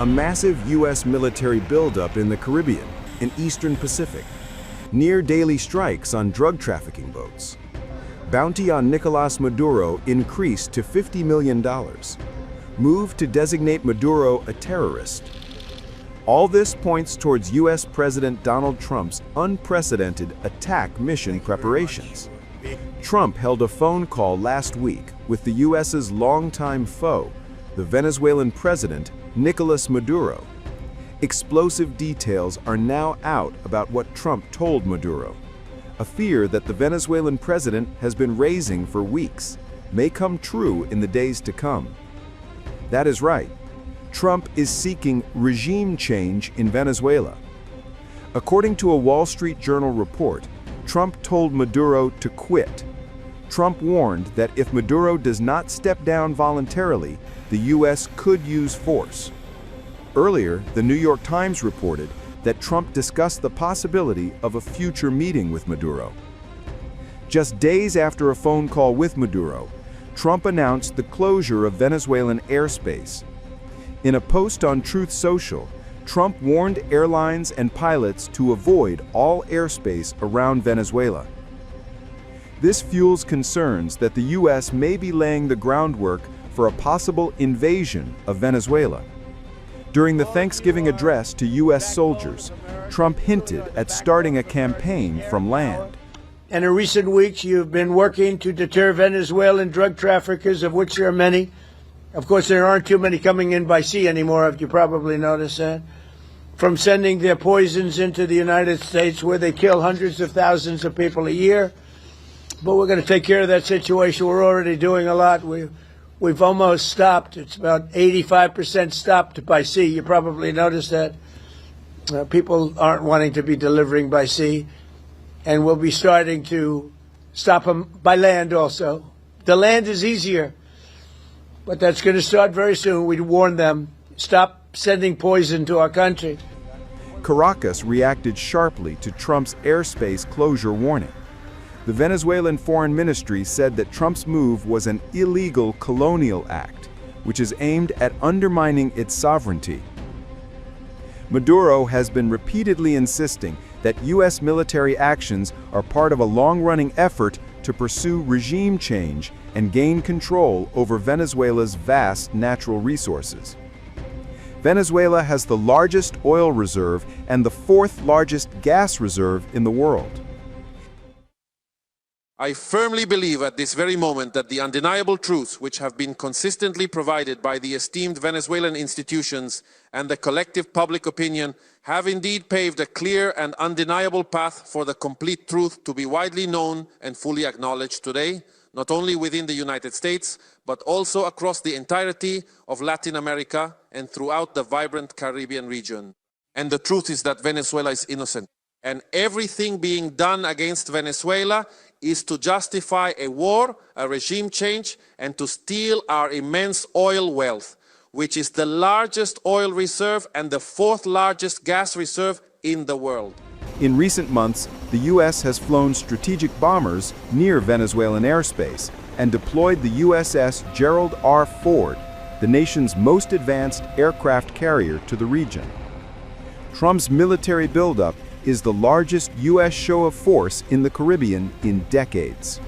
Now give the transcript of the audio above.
a massive U.S. military buildup in the Caribbean and Eastern Pacific, near daily strikes on drug trafficking boats. Bounty on Nicolás Maduro increased to $50 million. Move to designate Maduro a terrorist. All this points towards U.S. President Donald Trump's unprecedented attack mission preparations. Trump held a phone call last week with the U.S.'s longtime foe, the Venezuelan president, Nicolás Maduro. Explosive details are now out about what Trump told Maduro. A fear that the Venezuelan president has been raising for weeks may come true in the days to come. That is right. Trump is seeking regime change in Venezuela. According to a Wall Street Journal report, Trump told Maduro to quit. Trump warned that if Maduro does not step down voluntarily, the U.S. could use force. Earlier, the New York Times reported that Trump discussed the possibility of a future meeting with Maduro. Just days after a phone call with Maduro, Trump announced the closure of Venezuelan airspace. In a post on Truth Social, Trump warned airlines and pilots to avoid all airspace around Venezuela. This fuels concerns that the U.S. may be laying the groundwork for a possible invasion of Venezuela. During the Thanksgiving address to U.S. soldiers, Trump hinted at starting a campaign from land. And in recent weeks, you've been working to deter Venezuelan drug traffickers, of which there are many. Of course, there aren't too many coming in by sea anymore, if you probably noticed that, from sending their poisons into the United States, where they kill hundreds of thousands of people a year. But we're going to take care of that situation. We're already doing a lot. We've almost stopped. It's about 85% stopped by sea. You probably noticed that. People aren't wanting to be delivering by sea. And we'll be starting to stop them by land also. The land is easier. But that's going to start very soon. We warn them, stop sending poison to our country. Caracas reacted sharply to Trump's airspace closure warning. The Venezuelan Foreign Ministry said that Trump's move was an illegal colonial act, which is aimed at undermining its sovereignty. Maduro has been repeatedly insisting that U.S. military actions are part of a long-running effort to pursue regime change and gain control over Venezuela's vast natural resources. Venezuela has the largest oil reserve and the fourth largest gas reserve in the world. I firmly believe at this very moment that the undeniable truths which have been consistently provided by the esteemed Venezuelan institutions and the collective public opinion have indeed paved a clear and undeniable path for the complete truth to be widely known and fully acknowledged today, not only within the United States, but also across the entirety of Latin America and throughout the vibrant Caribbean region. And the truth is that Venezuela is innocent. And everything being done against Venezuela is to justify a war, a regime change, and to steal our immense oil wealth, which is the largest oil reserve and the fourth largest gas reserve in the world. In recent months, the U.S. has flown strategic bombers near Venezuelan airspace and deployed the USS Gerald R. Ford, the nation's most advanced aircraft carrier, to the region. Trump's military buildup is the largest U.S. show of force in the Caribbean in decades.